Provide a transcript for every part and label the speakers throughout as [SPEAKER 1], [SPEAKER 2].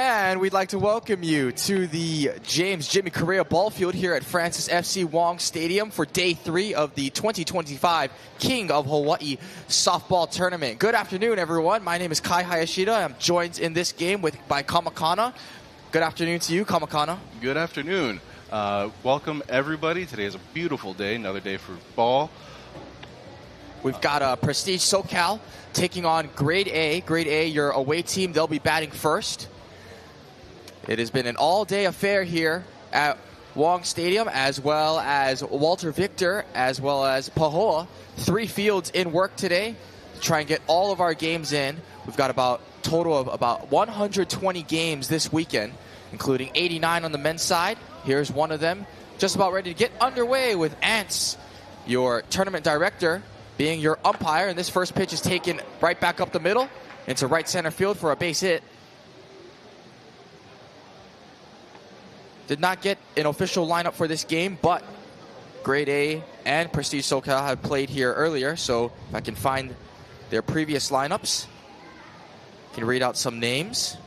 [SPEAKER 1] And we'd like to welcome you to the James Jimmy Correa Ball Field here at Francis FC Wong Stadium for Day 3 of the 2025 King of Hawaii Softball Tournament. Good afternoon, everyone. My name is Kai Hayashida. I'm joined in this game by Kamakana. Good afternoon to you, Kamakana.
[SPEAKER 2] Good afternoon. Welcome, everybody. Today is a beautiful day, another day for ball.
[SPEAKER 1] We've got Prestige SoCal taking on Grade A. Grade A, your away team, they'll be batting first. It has been an all-day affair here at Wong Stadium, as well as Walter Victor, as well as Pahoa. 3 fields in work today to try and get all of our games in. We've got about total of about 120 games this weekend, including 89 on the men's side. Here's one of them, just about ready to get underway with Ants, your tournament director, being your umpire. And this first pitch is taken right back up the middle into right center field for a base hit. Did not get an official lineup for this game, but Grade A and Prestige SoCal have played here earlier, so if I can find their previous lineups, I can read out some names.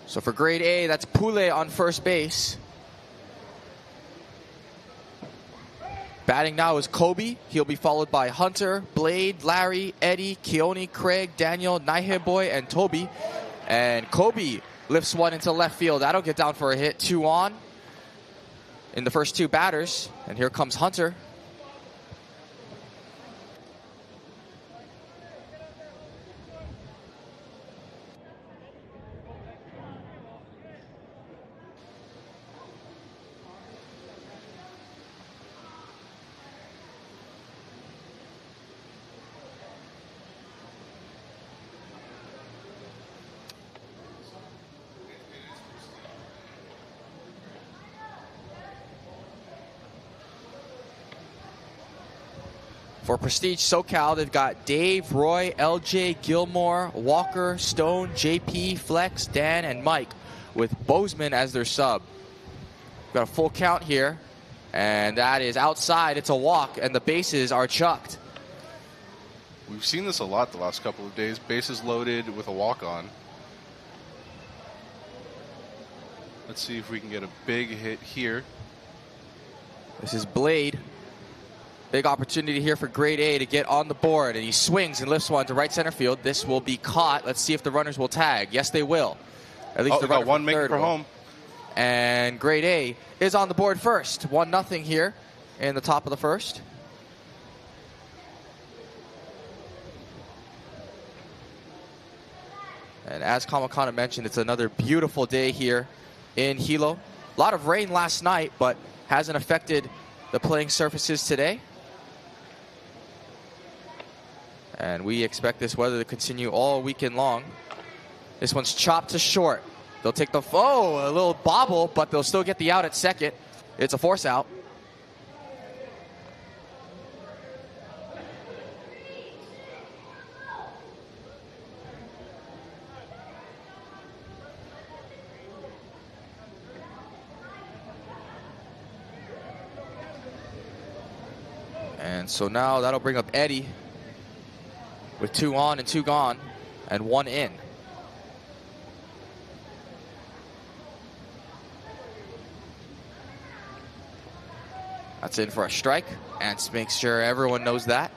[SPEAKER 1] So for Grade A, that's Pule on first base. Batting now is Kobe. He'll be followed by Hunter, Blade, Larry, Eddie, Keone, Craig, Daniel, Naiheboy, and Toby. And Kobe lifts one into left field. That'll get down for a hit. 2 on in the first 2 batters. And here comes Hunter. For Prestige SoCal, they've got Dave, Roy, LJ, Gilmore, Walker, Stone, JP, Flex, Dan, and Mike, with Bozeman as their sub. We've got a full count here, and that is outside. It's a walk, and the bases are chucked.
[SPEAKER 2] We've seen this a lot the last couple of days. Bases loaded with a walk-on. Let's see if we can get a big hit here.
[SPEAKER 1] This is Blade. Big opportunity here for Grade A to get on the board, and he swings and lifts one to right center field. This will be caught. Let's see if the runners will tag. Yes, they will. At least the runner
[SPEAKER 2] got one making for home.
[SPEAKER 1] And Grade A is on the board first. 1-0 here in the top of the first. And as Kamakana mentioned, it's another beautiful day here in Hilo. A lot of rain last night, but hasn't affected the playing surfaces today. And we expect this weather to continue all weekend long. This one's chopped to short. They'll take the, a little bobble, but they'll still get the out at second. It's a force out. And so now that'll bring up Eddie with 2 on and 2 gone and 1 in. That's in for a strike, and makes sure everyone knows that.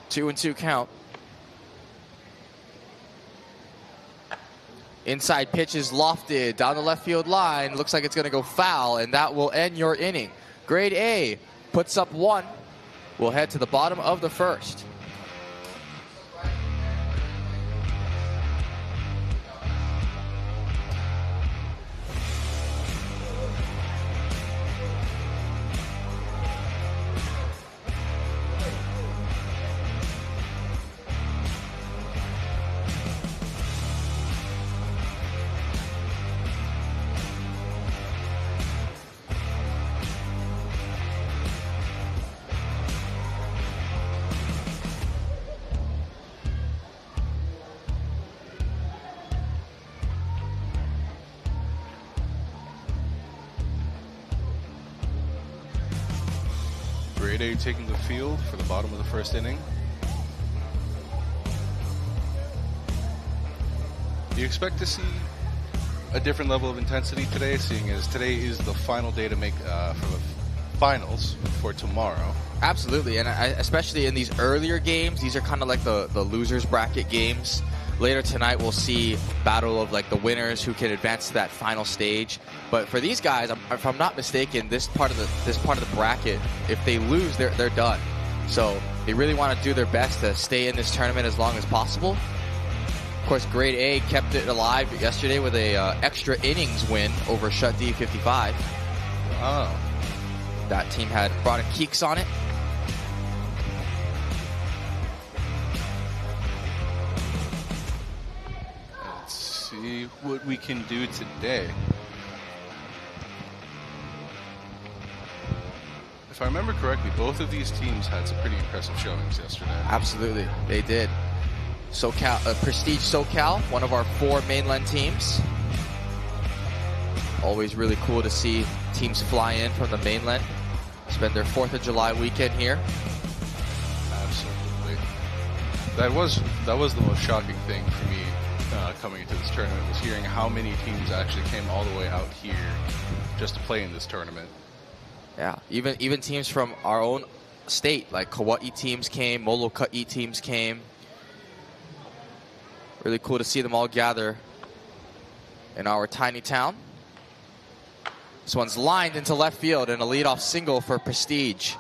[SPEAKER 1] Two and 2 count. Inside pitch is lofted down the left field line. Looks like it's going to go foul, and that will end your inning. Grade A puts up 1. We'll head to the bottom of the first.
[SPEAKER 2] Grade A taking the field for the bottom of the first inning. Do you expect to see a different level of intensity today, seeing as today is the final day to make for the finals for tomorrow?
[SPEAKER 1] Absolutely, and especially in these earlier games, these are kind of like the losers bracket games. Later tonight, we'll see battle of like the winners who can advance to that final stage. But for these guys, if I'm not mistaken, this part of the bracket, if they lose, they're done. So they really want to do their best to stay in this tournament as long as possible. Of course, Grade A kept it alive yesterday with a extra innings win over Shut D 55.
[SPEAKER 2] Oh,
[SPEAKER 1] that team had brought in Keeks on it.
[SPEAKER 2] See what we can do today. If I remember correctly, both of these teams had some pretty impressive showings yesterday.
[SPEAKER 1] Absolutely, they did. SoCal, Prestige SoCal, one of our 4 mainland teams. Always really cool to see teams fly in from the mainland, spend their 4th of July weekend here.
[SPEAKER 2] Absolutely. That was the most shocking thing for me. Coming into this tournament was hearing how many teams actually came all the way out here just to play in this tournament.
[SPEAKER 1] Yeah, even teams from our own state, like Kauai teams came, Molokai teams came. Really cool to see them all gather in our tiny town. This one's lined into left field and a leadoff single for Prestige.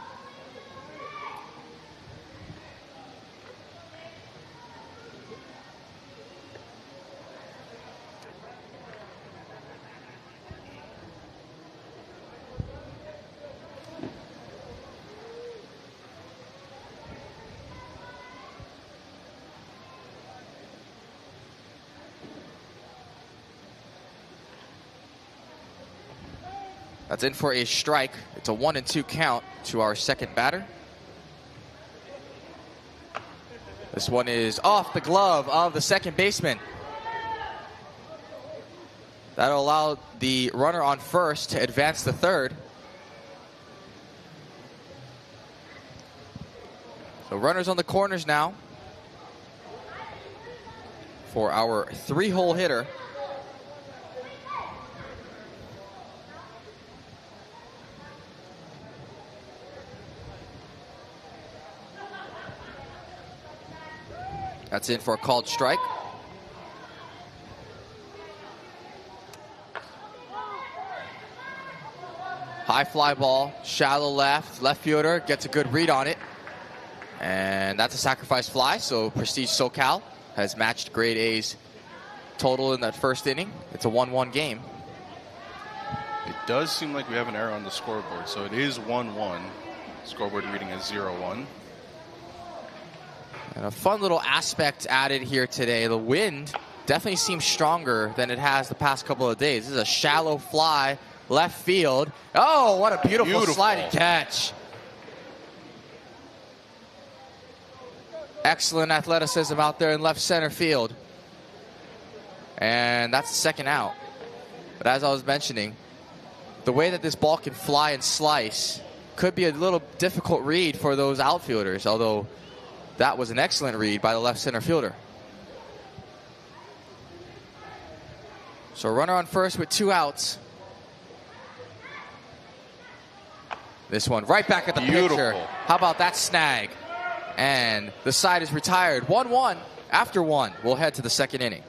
[SPEAKER 1] That's in for a strike. It's a 1-2 count to our second batter. This one is off the glove of the second baseman. That'll allow the runner on first to advance to third. So runners on the corners now for our 3-hole hitter. That's in for a called strike. High fly ball, shallow left fielder gets a good read on it. And that's a sacrifice fly, so Prestige SoCal has matched Grade A's total in that first inning. It's a 1-1 game.
[SPEAKER 2] It does seem like we have an error on the scoreboard, so it is 1-1. Scoreboard reading is 0-1.
[SPEAKER 1] And a fun little aspect added here today. The wind definitely seems stronger than it has the past couple of days. This is a shallow fly, left field. Oh, what a beautiful sliding catch. Excellent athleticism out there in left center field. And that's the second out. But as I was mentioning, the way that this ball can fly and slice could be a little difficult read for those outfielders, although that was an excellent read by the left center fielder. So runner on first with 2 outs. This one right back at the pitcher. How about that snag? And the side is retired. 1-1 after 1. We'll head to the second inning.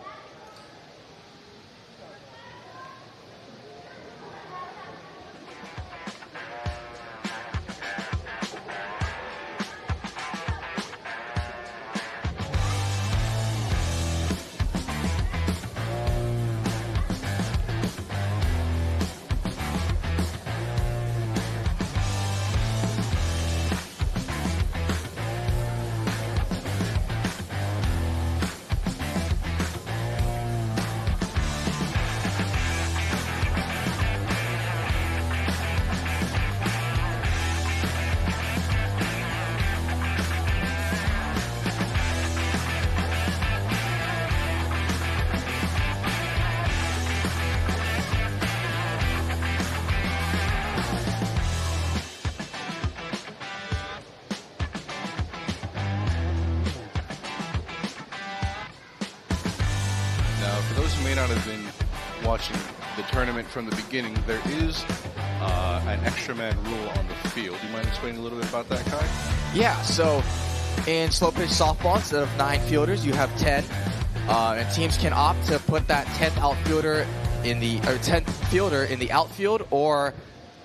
[SPEAKER 2] may not have been watching the tournament from the beginning, there is an extra man rule on the field. Do you mind explaining a little bit about that, Kai?
[SPEAKER 1] Yeah, so in slow pitch softball, instead of 9 fielders, you have 10. And teams can opt to put that 10th outfielder in the 10th fielder in the outfield or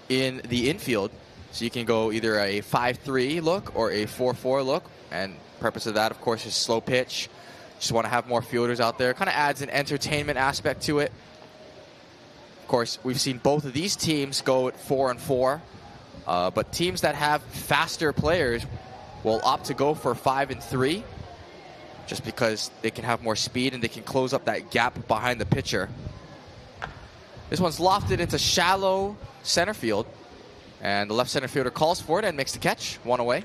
[SPEAKER 1] in the infield. So you can go either a 5-3 look or a 4-4 look. And purpose of that, of course, is slow pitch. Just want to have more fielders out there. Kind of adds an entertainment aspect to it. Of course, we've seen both of these teams go at 4-4. But teams that have faster players will opt to go for 5-3. Just because they can have more speed and they can close up that gap behind the pitcher. This one's lofted into shallow center field. And the left center fielder calls for it and makes the catch. 1 away.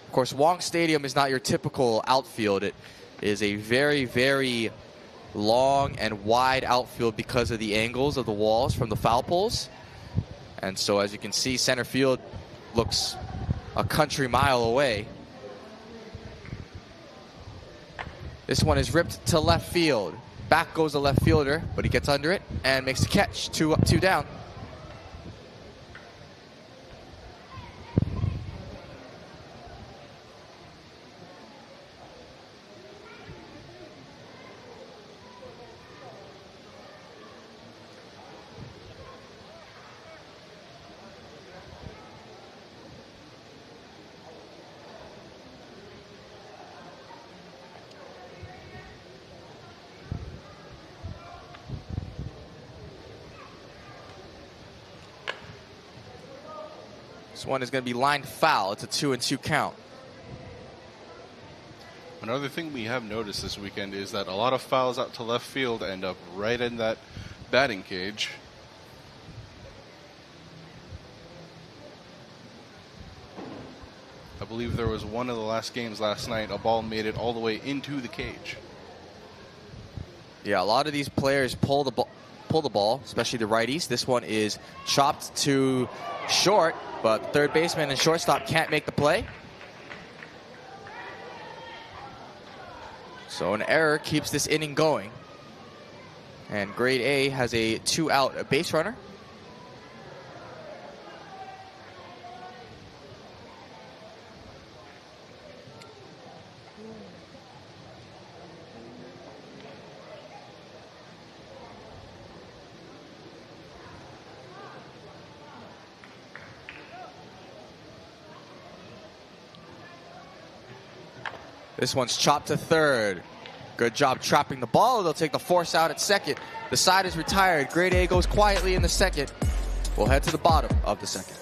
[SPEAKER 1] Of course, Wong Stadium is not your typical outfield. It is a very, very long and wide outfield because of the angles of the walls from the foul poles. And so, as you can see, center field looks a country mile away. This one is ripped to left field. Back goes the left fielder, but he gets under it and makes the catch. 2 up, 2 down. This one is going to be lined foul. It's a 2-2 count.
[SPEAKER 2] Another thing we have noticed this weekend is that a lot of fouls out to left field end up right in that batting cage. I believe there was one of the last games last night, a ball made it all the way into the cage.
[SPEAKER 1] Yeah, a lot of these players pull the ball, especially the righties. This one is chopped to short, but the third baseman and shortstop can't make the play. So an error keeps this inning going. And grade A has a 2-out base runner. This one's chopped to third. Good job trapping the ball. They'll take the force out at second. The side is retired. Grade A goes quietly in the second. We'll head to the bottom of the second.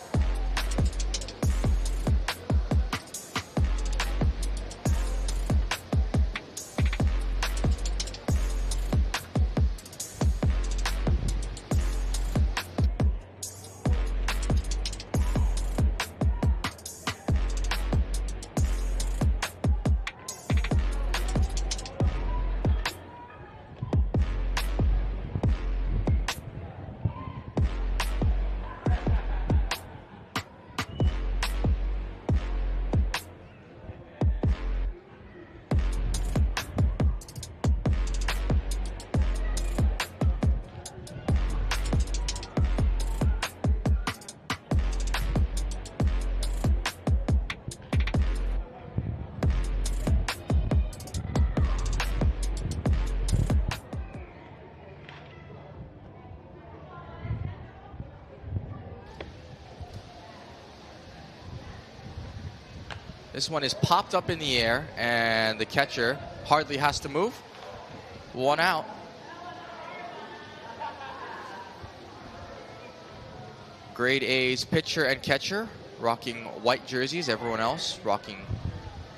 [SPEAKER 1] This one is popped up in the air, and the catcher hardly has to move. 1 out. Grade A's pitcher and catcher rocking white jerseys. Everyone else rocking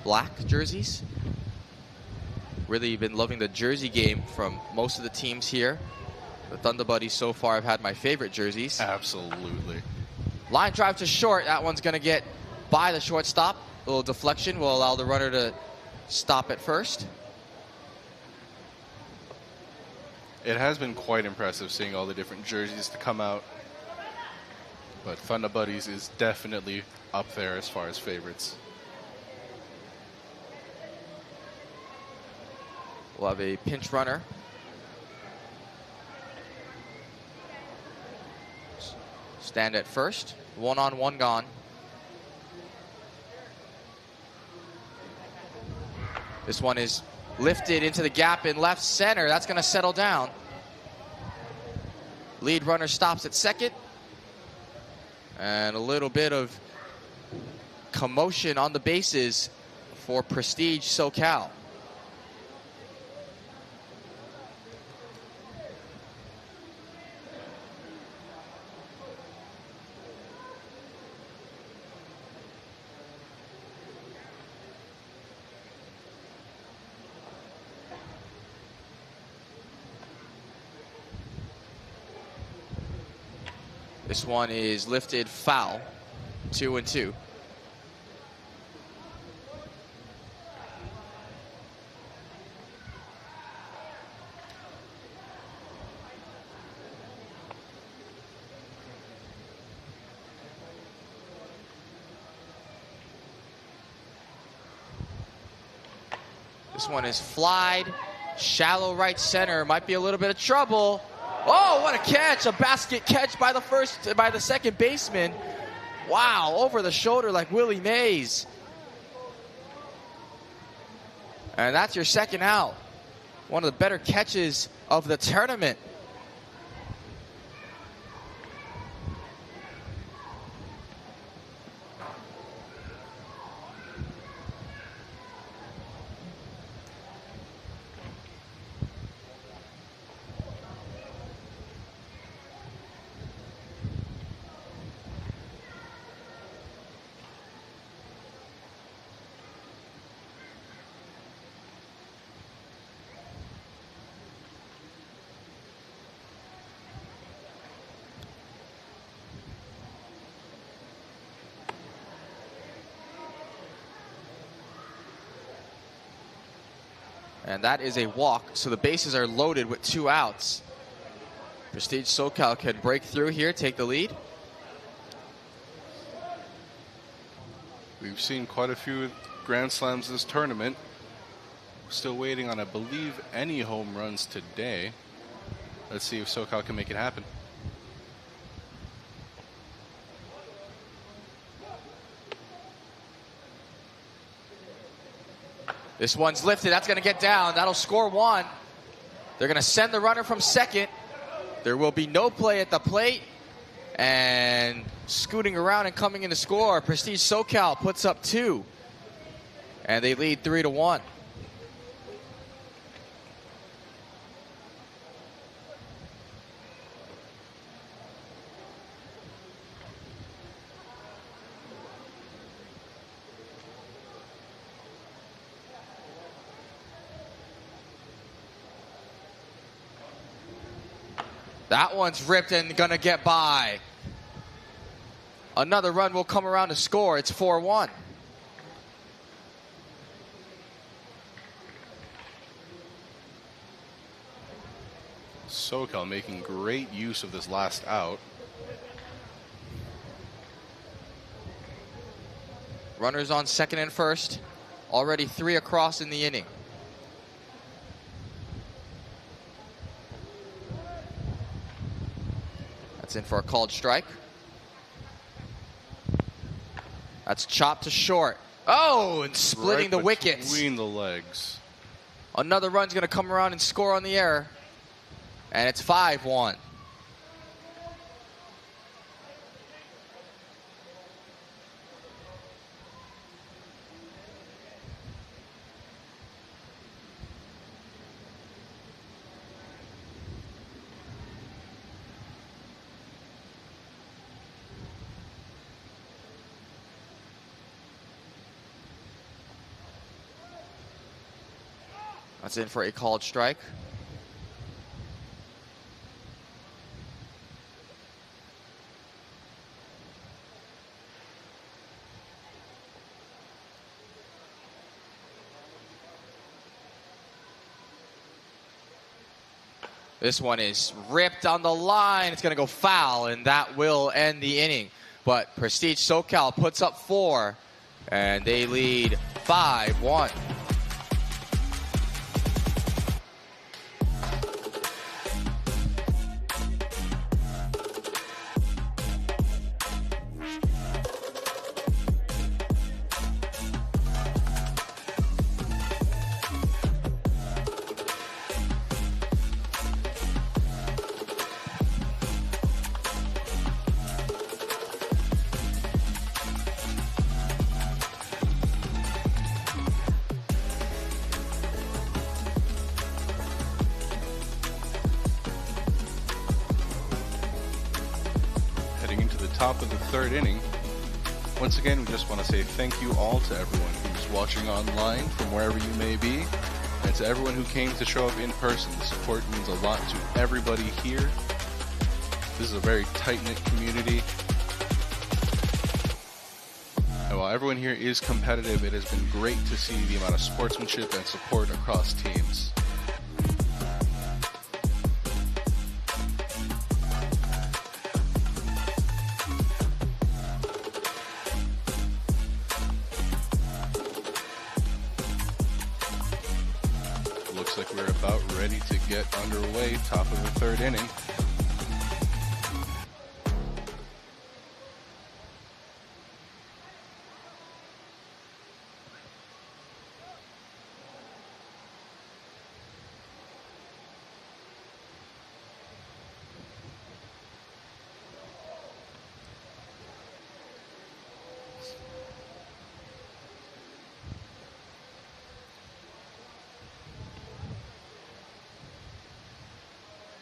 [SPEAKER 1] black jerseys. Really been loving the jersey game from most of the teams here. The Thunder Buddies so far have had my favorite jerseys.
[SPEAKER 2] Absolutely.
[SPEAKER 1] Line drive to short. That one's going to get by the shortstop. A little deflection will allow the runner to stop at first.
[SPEAKER 2] It has been quite impressive seeing all the different jerseys to come out. But Thunder Buddies is definitely up there as far as favorites.
[SPEAKER 1] We'll have a pinch runner. Stand at first. 1-on-1 gone. This one is lifted into the gap in left center. That's going to settle down. Lead runner stops at second. And a little bit of commotion on the bases for Prestige SoCal. This one is lifted foul. 2-2. This one is flied. Shallow right center. Might be a little bit of trouble. Oh, what a catch. A basket catch by the second baseman. Wow, over the shoulder like Willie Mays. And that's your second out. One of the better catches of the tournament. And that is a walk, so the bases are loaded with 2 outs. Prestige SoCal can break through here, take the lead.
[SPEAKER 2] We've seen quite a few Grand Slams this tournament. Still waiting on, I believe, any home runs today. Let's see if SoCal can make it happen.
[SPEAKER 1] This one's lifted. That's going to get down. That'll score 1. They're going to send the runner from second. There will be no play at the plate. And scooting around and coming in to score, Prestige SoCal puts up 2. And they lead 3-1. That one's ripped and gonna get by. Another run will come around to score. It's 4-1.
[SPEAKER 2] SoCal making great use of this last out.
[SPEAKER 1] Runners on second and first. Already 3 across in the inning. That's in for a called strike. That's chopped to short. Oh, and splitting
[SPEAKER 2] right
[SPEAKER 1] the wickets.
[SPEAKER 2] Between the legs.
[SPEAKER 1] Another run's going to come around and score on the error. And it's 5-1. That's in for a called strike. This one is ripped on the line. It's going to go foul, and that will end the inning. But Prestige SoCal puts up 4, and they lead 5-1.
[SPEAKER 2] top of the third inning. Once again, we just want to say thank you all to everyone who's watching online from wherever you may be, and to everyone who came to show up in person. The support means a lot to everybody here. This is a very tight-knit community. And while everyone here is competitive, it has been great to see the amount of sportsmanship and support across teams. Looks like we're about ready to get underway, top of the third inning.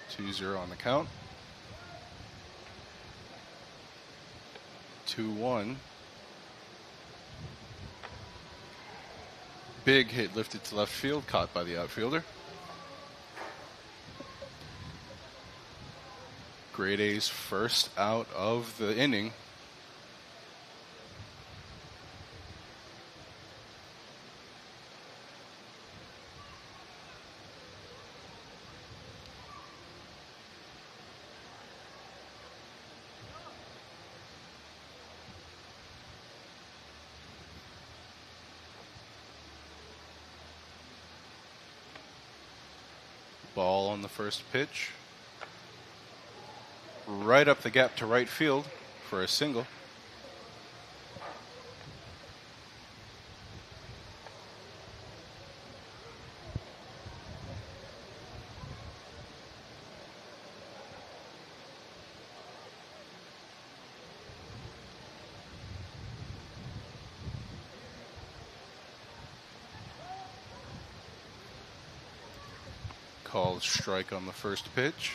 [SPEAKER 2] Two zero on the count. 2-1. Big hit lifted to left field, caught by the outfielder. Grade A's first out of the inning. Ball on the first pitch. Right up the gap to right field for a single. Called strike on the first pitch.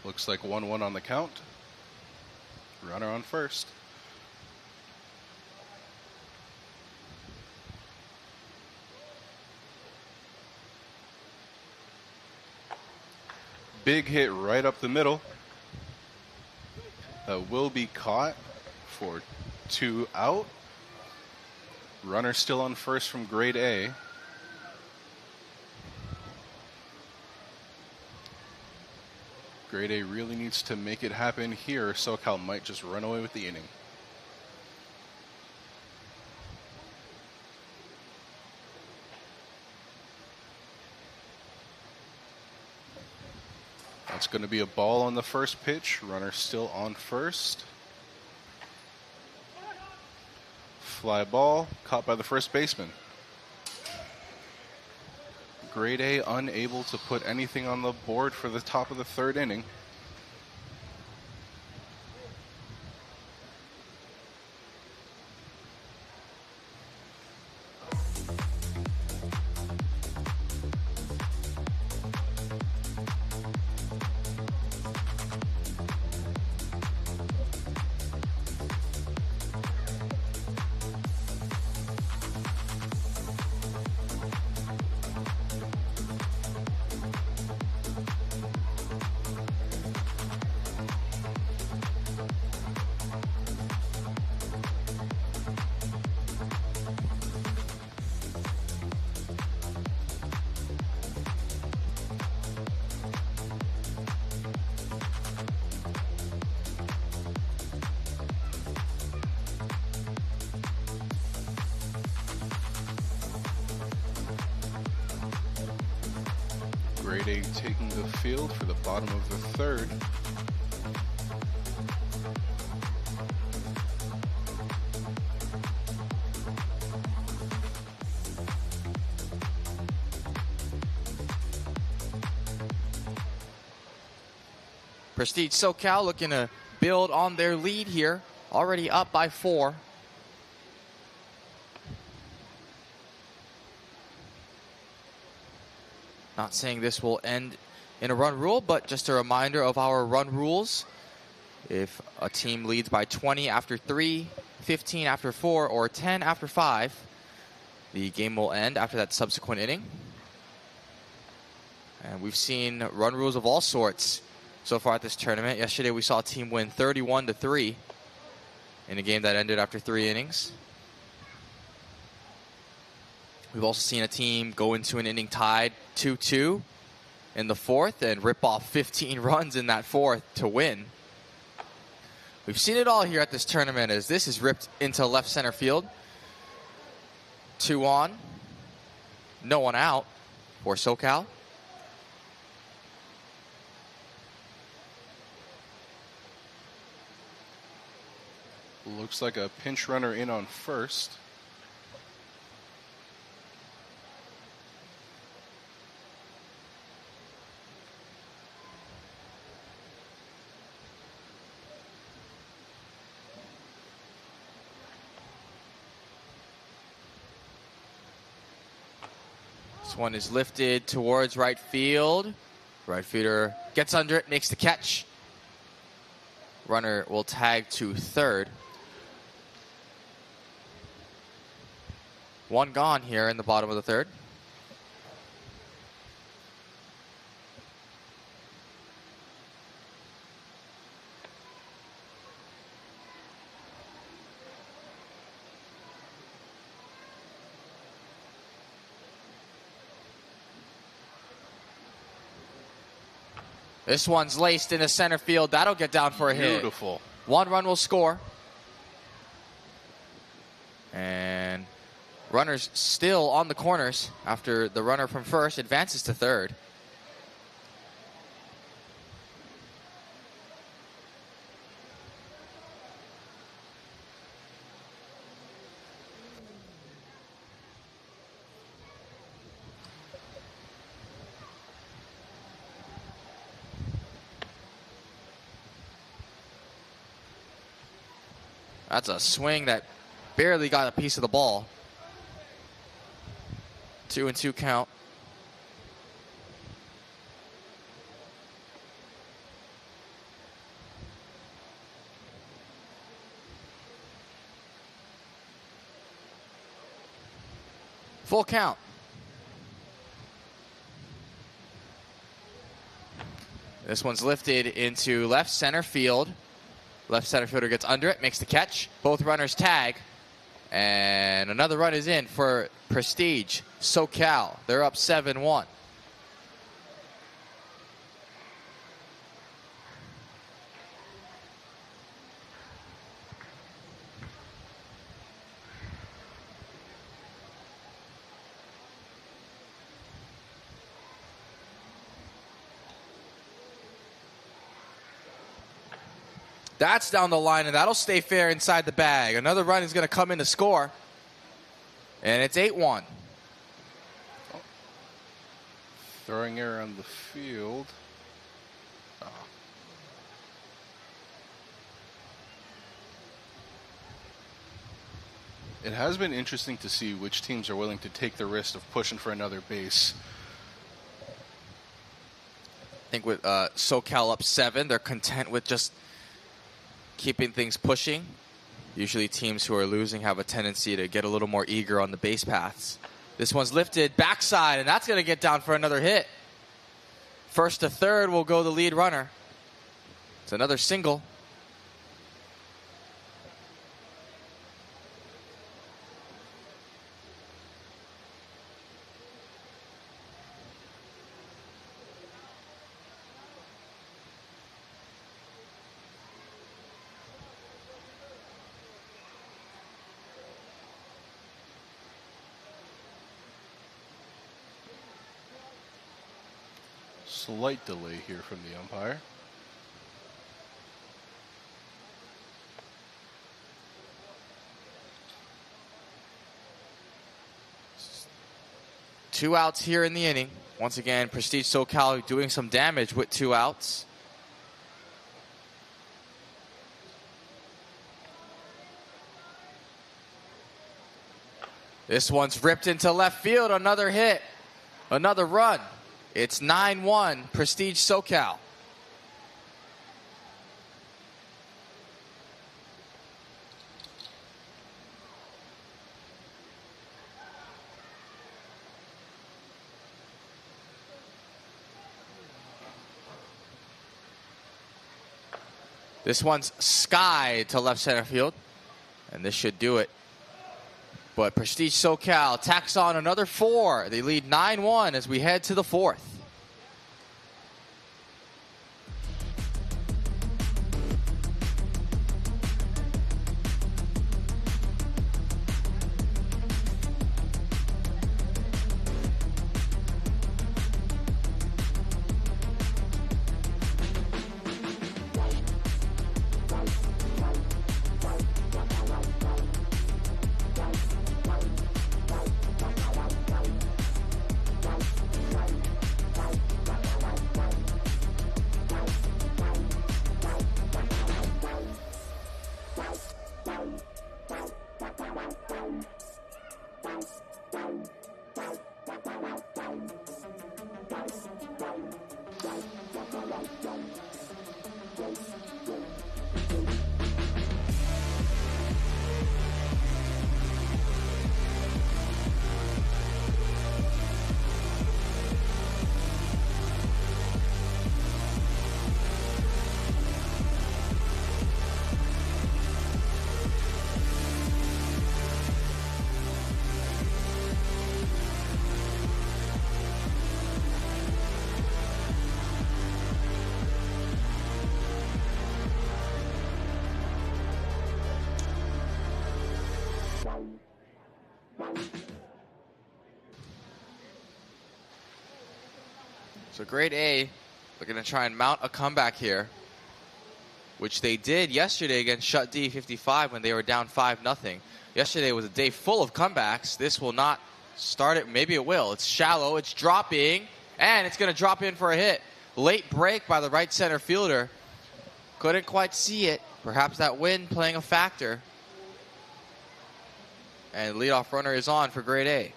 [SPEAKER 2] Looks like 1-1 on the count. Runner on first. Big hit right up the middle. That will be caught for 2 out. Runner still on first from Grade A. Grade A really needs to make it happen here. SoCal might just run away with the inning. That's going to be a ball on the first pitch. Runner still on first. Fly ball, caught by the first baseman. Grade A unable to put anything on the board for the top of the third inning. Grade A taking the field for the bottom of the third.
[SPEAKER 1] Prestige SoCal looking to build on their lead here, already up by 4. Not saying this will end in a run rule, but just a reminder of our run rules. If a team leads by 20 after 3, 15 after 4, or 10 after 5, the game will end after that subsequent inning. And we've seen run rules of all sorts so far at this tournament. Yesterday we saw a team win 31-3 in a game that ended after 3 innings. We've also seen a team go into an inning tied 2-2 in the 4th and rip off 15 runs in that 4th to win. We've seen it all here at this tournament as this is ripped into left center field. 2 on, no one out for SoCal.
[SPEAKER 2] Looks like a pinch runner in on first.
[SPEAKER 1] This one is lifted towards right field. Right fielder gets under it, makes the catch. Runner will tag to third. 1 gone here in the bottom of the 3rd. This one's laced into center field. That'll get down for a hit.
[SPEAKER 2] Beautiful.
[SPEAKER 1] 1 run will score. And runners still on the corners after the runner from first advances to third. That's a swing that barely got a piece of the ball. 2-2 count. Full count. This one's lifted into left center field. Left center fielder gets under it, makes the catch. Both runners tag. And another run is in for Prestige SoCal. They're up 7-1. That's down the line, and that'll stay fair inside the bag. Another run is going to come in to score. And it's 8-1.
[SPEAKER 2] Throwing error on the field. Oh. It has been interesting to see which teams are willing to take the risk of pushing for another base.
[SPEAKER 1] I think with SoCal up 7, they're content with just keeping things pushing. Usually teams who are losing have a tendency to get a little more eager on the base paths. This one's lifted backside, and that's going to get down for another hit. First to third will go the lead runner. It's another single.
[SPEAKER 2] Slight delay here from the umpire.
[SPEAKER 1] Two outs here in the inning. Once again, Prestige SoCal doing some damage with 2 outs. This one's ripped into left field. Another hit. Another run. It's 9-1, Prestige SoCal. This one's sky to left center field, and this should do it. But Prestige SoCal tacks on another 4. They lead 9-1 as we head to the 4th. So grade A, they're going to try and mount a comeback here, which they did yesterday against Shut D 55 when they were down 5-0. Yesterday was a day full of comebacks. This will not start it. Maybe it will. It's shallow. It's dropping, and it's going to drop in for a hit. Late break by the right center fielder. Couldn't quite see it. Perhaps that wind playing a factor. And leadoff runner is on for grade A.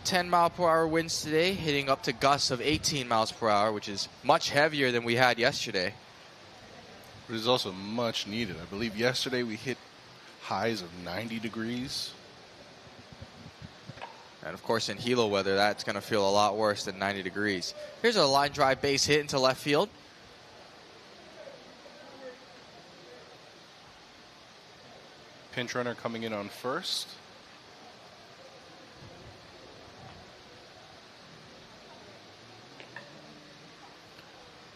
[SPEAKER 1] 10-mile-per-hour winds today, hitting up to gusts of 18 miles per hour, which is much heavier than we had yesterday.
[SPEAKER 2] But it's also much needed. I believe yesterday we hit highs of 90 degrees.
[SPEAKER 1] And of course in Hilo weather, that's going to feel a lot worse than 90 degrees. Here's a line drive base hit into left field.
[SPEAKER 2] Pinch runner coming in on first.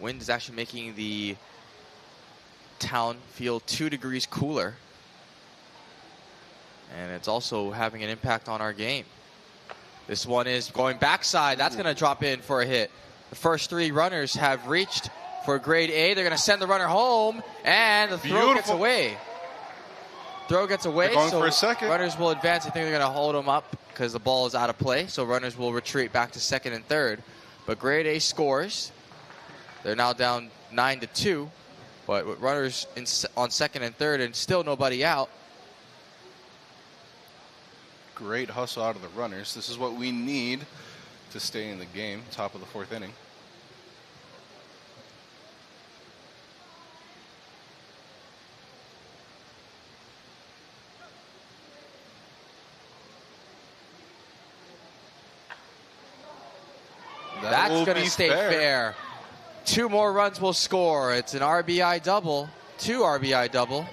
[SPEAKER 1] Wind is actually making the town feel 2 degrees cooler. And it's also having an impact on our game. This one is going backside. That's going to drop in for a hit. The first 3 runners have reached for grade A. They're going to send the runner home, and the throw gets away. Throw gets away,
[SPEAKER 2] They're going
[SPEAKER 1] so
[SPEAKER 2] for a second.
[SPEAKER 1] Runners will advance. I think they're going to hold him up because the ball is out of play, so runners will retreat back to second and third. But grade A scores. They're now down 9-2, but with runners on second and third and still nobody out.
[SPEAKER 2] Great hustle out of the runners. This is what we need to stay in the game. Top of the 4th inning.
[SPEAKER 1] That's going to stay fair. 2 more runs will score. It's an RBI double. 2 RBI double.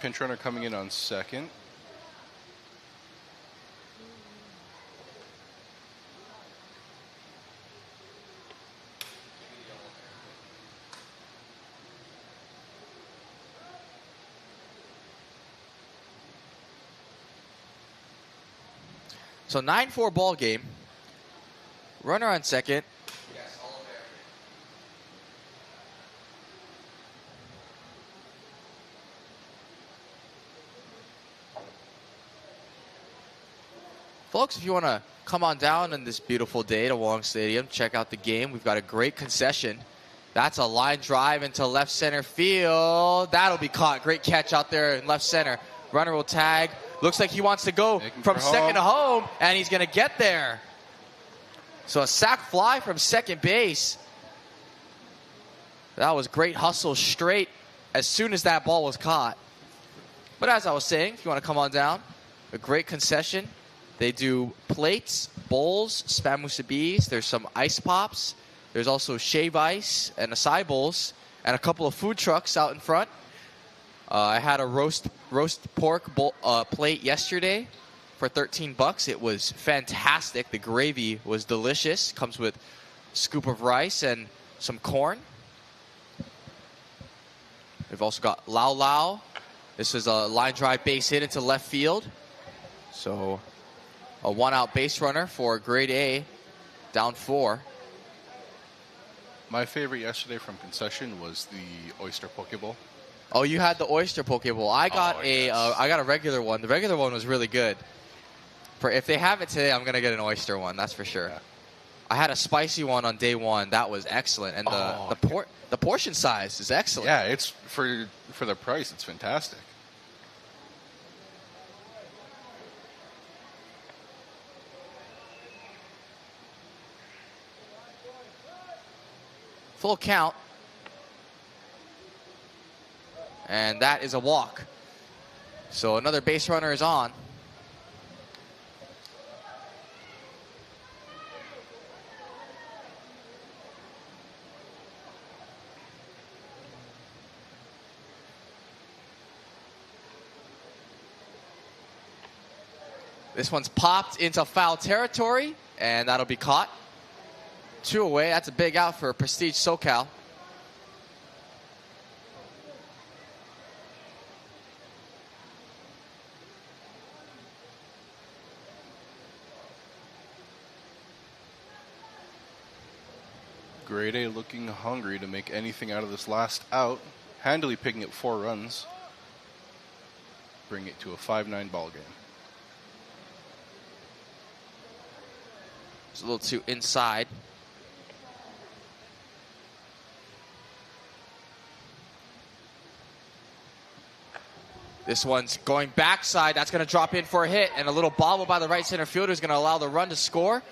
[SPEAKER 2] Pinch runner coming in on second.
[SPEAKER 1] So 9-4 ball game. Runner on second. Folks, if you want to come on down on this beautiful day to Wong Stadium, check out the game. We've got a great concession. That's a line drive into left center field. That'll be caught. Great catch out there in left center. Runner will tag. Looks like he wants to go from second to home, and he's going to get there. So a sac fly from second base. That was great hustle straight as soon as that ball was caught. But as I was saying, if you want to come on down, a great concession. They do plates, bowls, spam musabis. There's some ice pops. There's also shave ice and acai bowls and a couple of food trucks out in front. I had a roast pork bowl, plate yesterday for $13. It was fantastic. The gravy was delicious. Comes with a scoop of rice and some corn. We've also got Lau Lau. This is a line drive base hit into left field. So a one-out base runner for grade A, down 4.
[SPEAKER 2] My favorite yesterday from concession was the oyster poke bowl.
[SPEAKER 1] Oh, you had the oyster poke bowl. I got I got a regular one. The regular one was really good. If they have it today, I'm gonna get an oyster one. That's for sure. Yeah. I had a spicy one on day 1. That was excellent, and the portion size is excellent.
[SPEAKER 2] Yeah, it's for the price. It's fantastic.
[SPEAKER 1] Full count. And that is a walk. So another base runner is on. This one's popped into foul territory, and that'll be caught. 2 away. That's a big out for Prestige SoCal.
[SPEAKER 2] Grade A looking hungry to make anything out of this last out. Handily picking up 4 runs. Bring it to a 5-9 ball game.
[SPEAKER 1] It's a little too inside. This one's going backside. That's going to drop in for a hit. And a little bobble by the right center fielder is going to allow the run to score.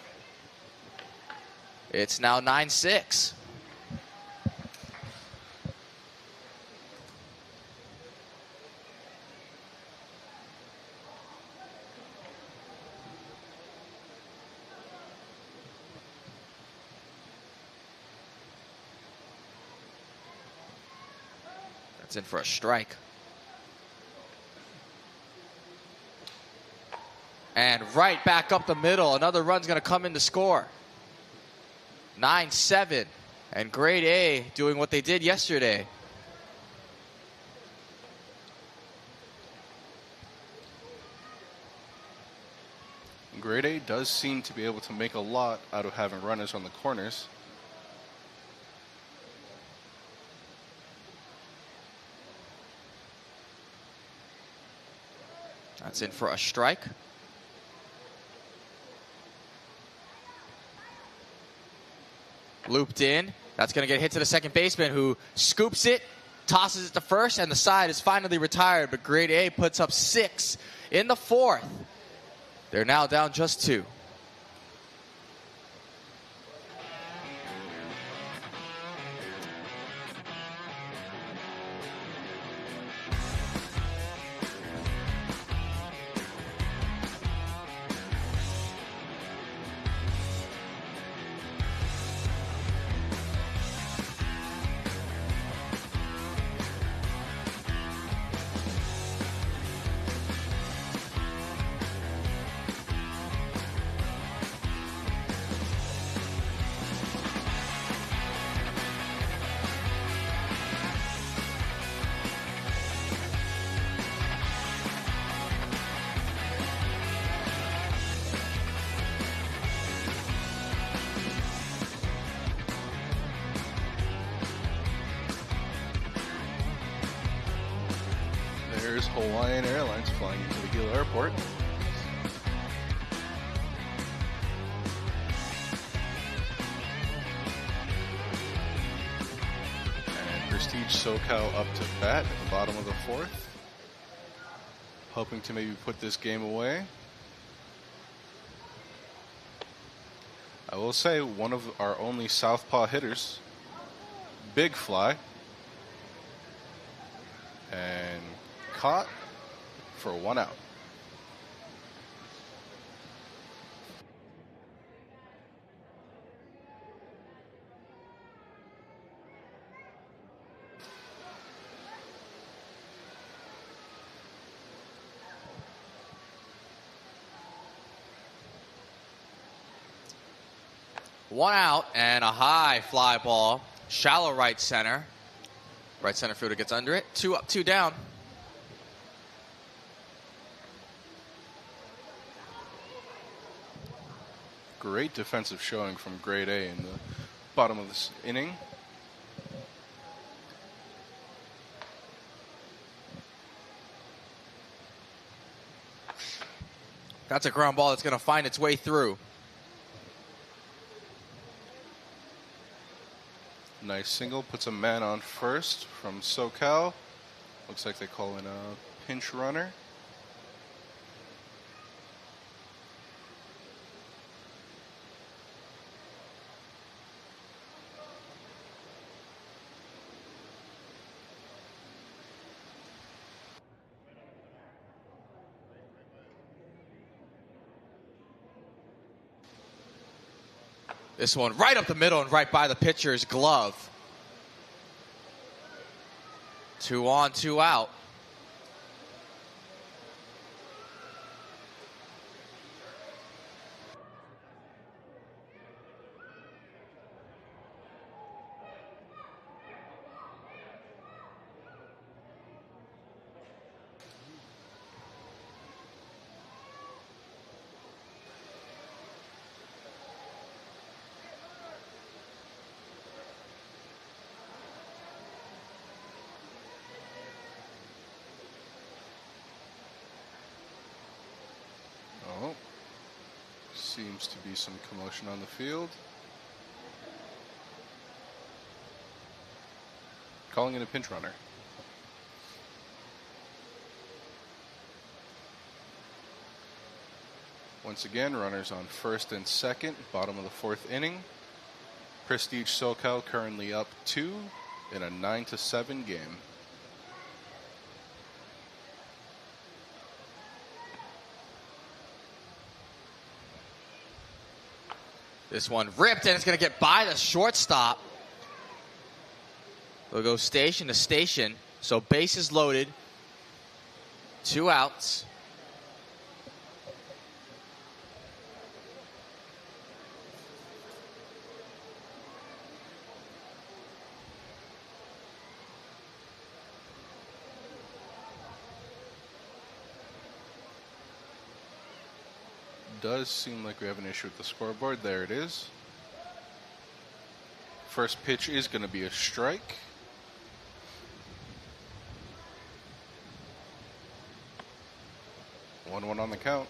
[SPEAKER 1] It's now 9-6. That's in for a strike. And right back up the middle. Another run's going to come in to score. 9-7. And grade A doing what they did yesterday.
[SPEAKER 2] Grade A does seem to be able to make a lot out of having runners on the corners.
[SPEAKER 1] That's in for a strike. Looped in. That's going to get hit to the second baseman, who scoops it, tosses it to first, and the side is finally retired. But grade A puts up 6 in the 4th. They're now down just 2.
[SPEAKER 2] There's Hawaiian Airlines flying into the Gila Airport. Prestige SoCal up to bat at the bottom of the fourth. Hoping to maybe put this game away. I will say one of our only southpaw hitters, big fly, and caught for 1 out.
[SPEAKER 1] One out and a high fly ball. Shallow right center. Right center fielder gets under it. 2 up, 2 down.
[SPEAKER 2] Great defensive showing from grade A in the bottom of this inning.
[SPEAKER 1] That's a ground ball that's going to find its way through.
[SPEAKER 2] Nice single, puts a man on first from SoCal. Looks like they call in a pinch runner.
[SPEAKER 1] This one right up the middle and right by the pitcher's glove. 2 on, 2 out.
[SPEAKER 2] Oh, seems to be some commotion on the field. Calling in a pinch runner. Once again, runners on first and second, bottom of the fourth inning. Prestige SoCal currently up 2 in a 9-7 game.
[SPEAKER 1] This one ripped, and it's going to get by the shortstop. They'll go station to station. So bases loaded. 2 outs.
[SPEAKER 2] Does seem like we have an issue with the scoreboard. There it is. First pitch is going to be a strike. One on the count.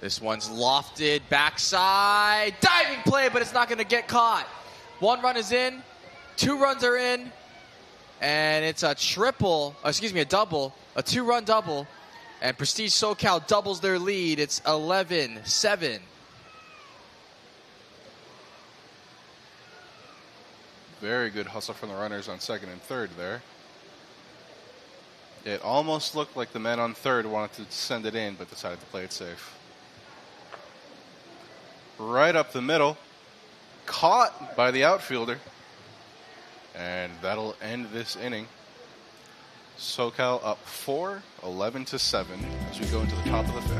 [SPEAKER 1] This one's lofted, backside, diving play, but it's not going to get caught. 1 run is in, 2 runs are in, and it's a double, a 2-run double. And Prestige SoCal doubles their lead. It's 11-7.
[SPEAKER 2] Very good hustle from the runners on second and third there. It almost looked like the man on third wanted to send it in, but decided to play it safe. Right up the middle. Caught by the outfielder. And that'll end this inning. SoCal up 4, 11-7 as we go into the top of the fifth.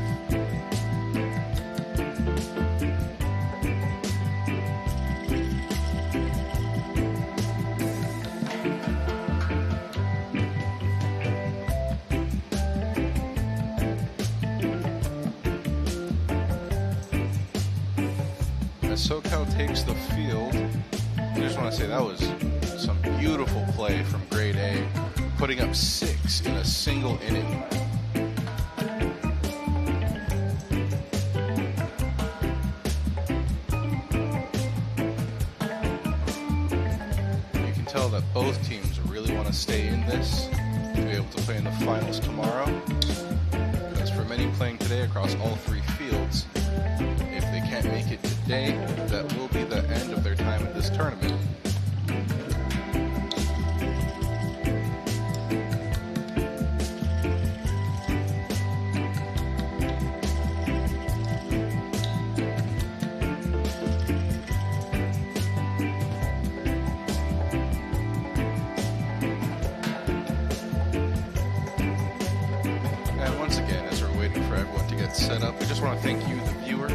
[SPEAKER 2] As SoCal takes the field, I just want to say that was some beautiful play from grade A. Putting up 6 in a single inning. You can tell that both teams really want to stay in this to be able to play in the finals tomorrow. Because for many playing today across all three fields, if they can't make it today, that will be the end of their time in this tournament. Set up. We just want to thank you, the viewer,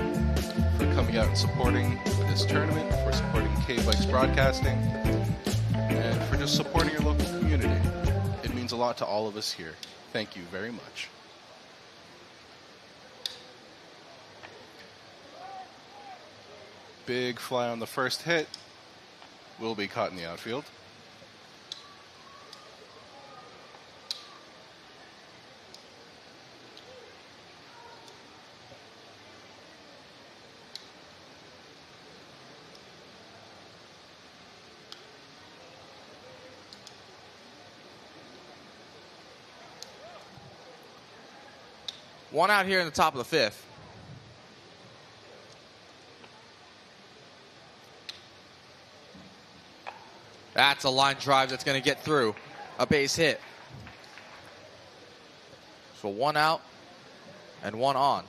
[SPEAKER 2] for coming out and supporting this tournament, for supporting K-Bikes Broadcasting, and for just supporting your local community. It means a lot to all of us here. Thank you very much. Big fly on the first hit. Will be caught in the outfield.
[SPEAKER 1] One out here in the top of the fifth. That's a line drive that's going to get through. A base hit. So one out and one on.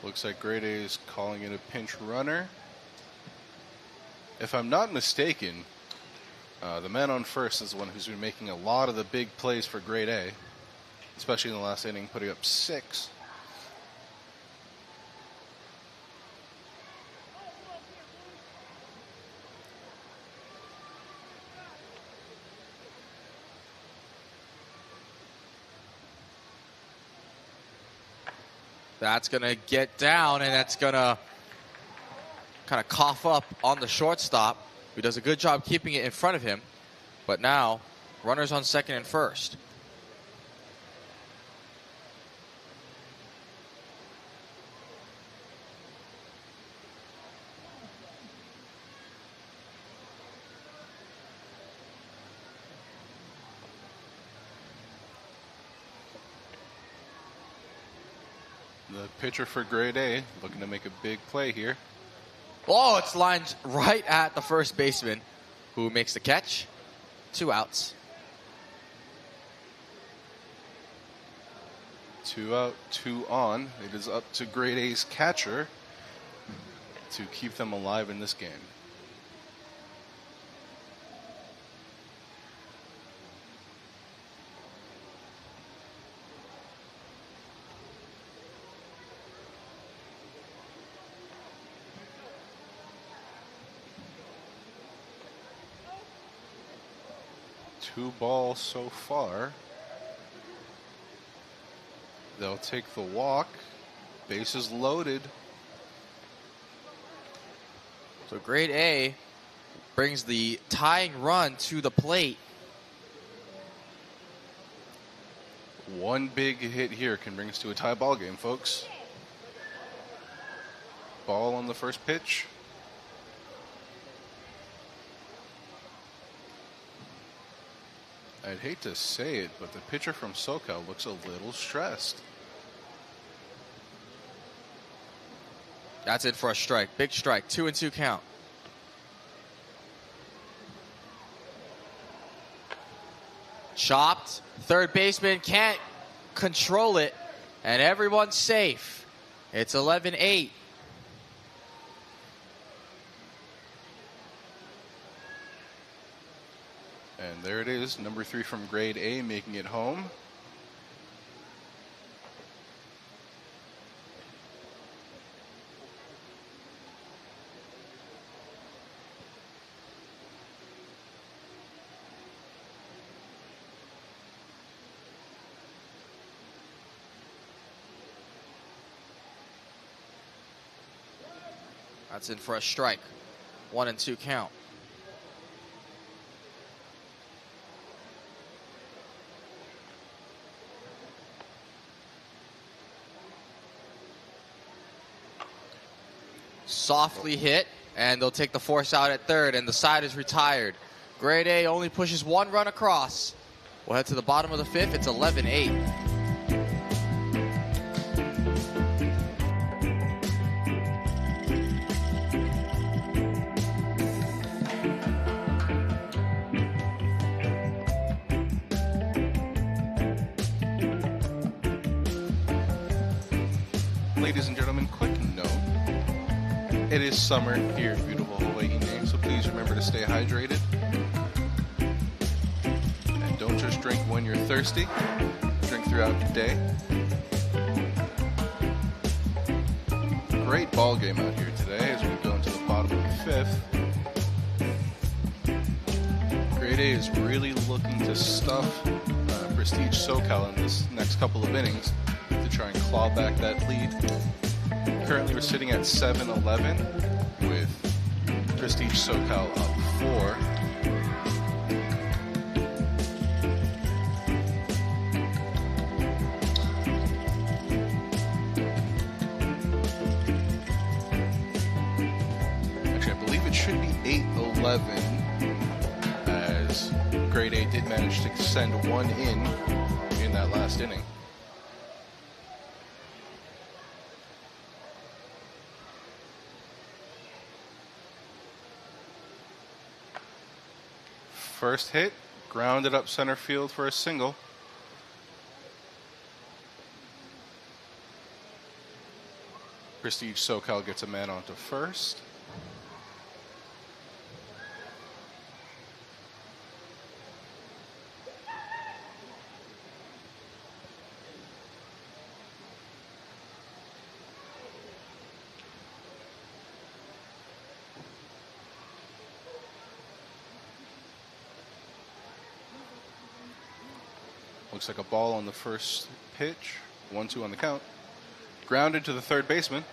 [SPEAKER 2] Looks like Grade A is calling it a pinch runner. If I'm not mistaken, the man on first is the one who's been making a lot of the big plays for Grade A. Especially in the last inning, putting up 6.
[SPEAKER 1] That's going to get down, and that's going to kind of cough up on the shortstop, who does a good job keeping it in front of him. But now, runners on second and first.
[SPEAKER 2] The pitcher for Grade A looking to make a big play here.
[SPEAKER 1] Oh, it's lined right at the first baseman, who makes the catch. 2 outs.
[SPEAKER 2] 2 out, 2 on. It is up to Grade A's catcher to keep them alive in this game. Two balls so far. They'll take the walk. Bases loaded.
[SPEAKER 1] So Grade A brings the tying run to the plate.
[SPEAKER 2] One big hit here can bring us to a tie ball game, folks. Ball on the first pitch. I'd hate to say it, but the pitcher from SoCal looks a little stressed.
[SPEAKER 1] That's it for a strike. Big strike. 2-2 count. Chopped. Third baseman can't control it. And everyone's safe. It's 11-8.
[SPEAKER 2] And there it is, number 3 from Grade A making it home.
[SPEAKER 1] That's in for a strike. 1-2 count. Softly hit. And they'll take the force out at third, and the side is retired. Grade A only pushes 1 run across. We'll head to the bottom of the 5th. It's 11-8.
[SPEAKER 2] Ladies and gentlemen, quick note. It is summer here in beautiful Hawaii, so please remember to stay hydrated. And don't just drink when you're thirsty. Drink throughout the day. Great ball game out here today as we go into the bottom of the 5th. Grade A is really looking to stuff Prestige SoCal in this next couple of innings to try and claw back that lead. Currently we're sitting at 7-11 with Prestige SoCal up 4. Actually, I believe it should be 8-11 as Grade A did manage to send 1 in that last inning. First hit, grounded up center field for a single. Prestige SoCal gets a man onto first. Looks like a ball on the first pitch. 1-2 on the count. Grounded to the third baseman.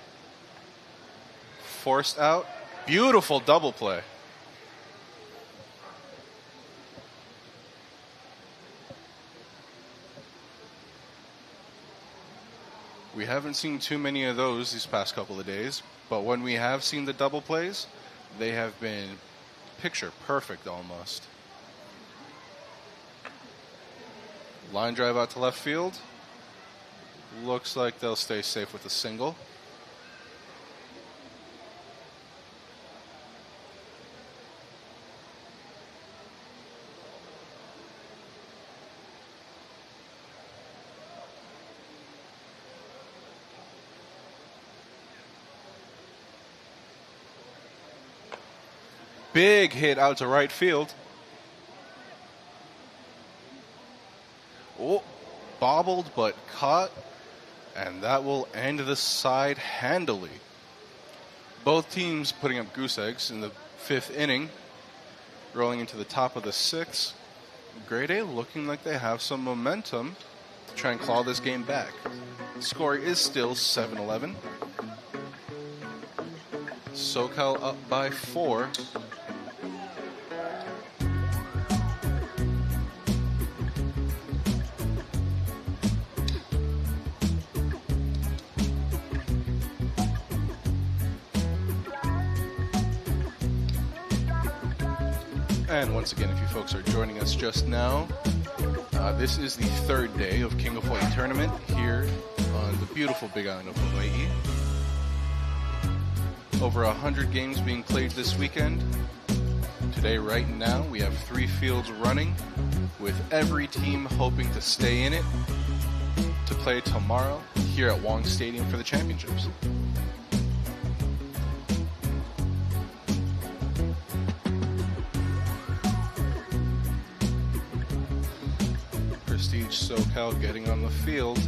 [SPEAKER 2] Forced out. Beautiful double play. We haven't seen too many of those these past couple of days, but when we have seen the double plays, they have been picture perfect almost. Line drive out to left field. Looks like they'll stay safe with a single. Big hit out to right field. Oh, bobbled but caught, and that will end the side handily. Both teams putting up goose eggs in the 5th inning, rolling into the top of the 6th. Grade A looking like they have some momentum to try and claw this game back. The score is still 7-11. SoCal up by 4. And once again, if you folks are joining us just now, this is the 3rd day of King of Hawaii tournament here on the beautiful Big Island of Hawaii. Over 100 games being played this weekend. Today, right now, we have 3 fields running, with every team hoping to stay in it to play tomorrow here at Wong Stadium for the championships. SoCal getting on the field.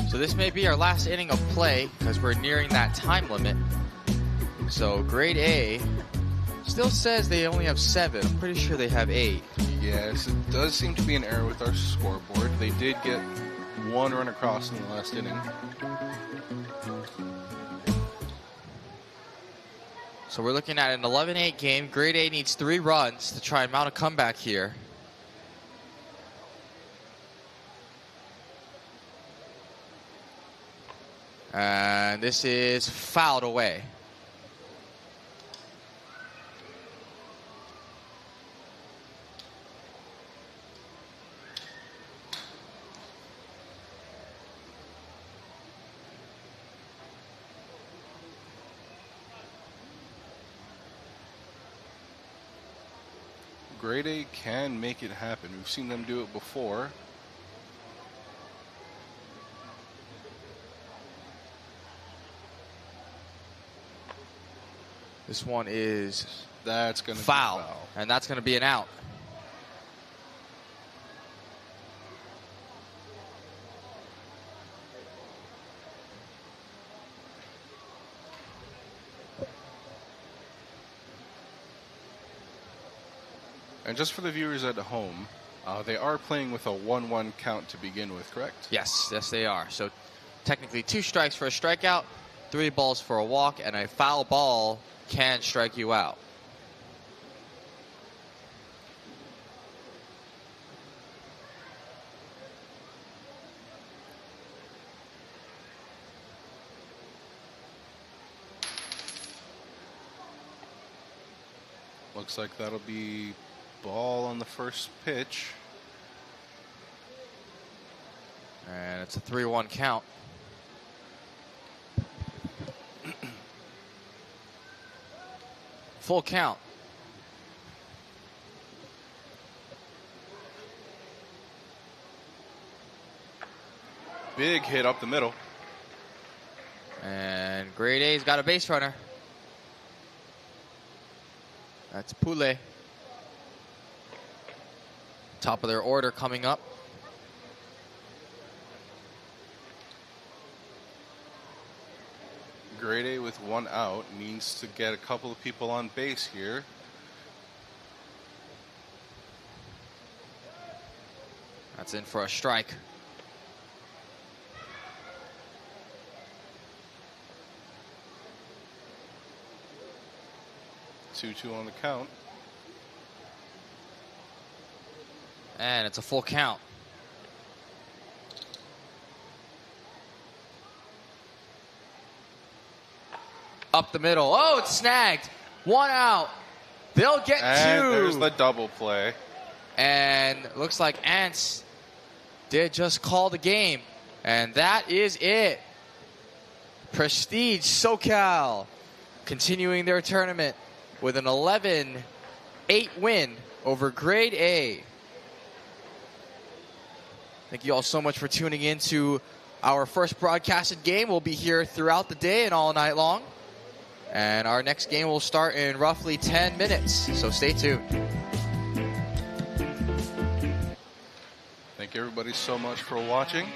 [SPEAKER 1] So this may be our last inning of play because we're nearing that time limit. So Grade A still says they only have 7. I'm pretty sure they have 8.
[SPEAKER 2] Yes, it does seem to be an error with our scoreboard. They did get 1 run across in the last inning.
[SPEAKER 1] So we're looking at an 11-8 game. Grade A needs 3 runs to try and mount a comeback here. And And this is fouled away.
[SPEAKER 2] Grade A can make it happen. We've seen them do it before.
[SPEAKER 1] This one is
[SPEAKER 2] That's going to
[SPEAKER 1] foul,
[SPEAKER 2] be foul.
[SPEAKER 1] and that's going to be an out.
[SPEAKER 2] And just for the viewers at home, they are playing with a 1-1 count to begin with, correct?
[SPEAKER 1] Yes, they are. So technically 2 strikes for a strikeout, 3 balls for a walk, and a foul ball can strike you out.
[SPEAKER 2] Looks like that'll be ball on the first pitch.
[SPEAKER 1] And it's a 3-1 count. Full count.
[SPEAKER 2] Big hit up the middle.
[SPEAKER 1] And Grade A's got a base runner. That's Pule. Top of their order coming up.
[SPEAKER 2] Grade A with 1 out needs to get a couple of people on base here.
[SPEAKER 1] That's in for a strike.
[SPEAKER 2] Two on the count.
[SPEAKER 1] And it's a full count. Up the middle. Oh, it's snagged. 1 out. They'll get
[SPEAKER 2] And
[SPEAKER 1] 2.
[SPEAKER 2] there's the double play.
[SPEAKER 1] And looks like Ants did just call the game. And that is it. Prestige SoCal continuing their tournament with an 11-8 win over Grade A. Thank you all so much for tuning in to our first broadcasted game. We'll be here throughout the day and all night long. And our next game will start in roughly 10 minutes, so stay tuned.
[SPEAKER 2] Thank you everybody so much for watching.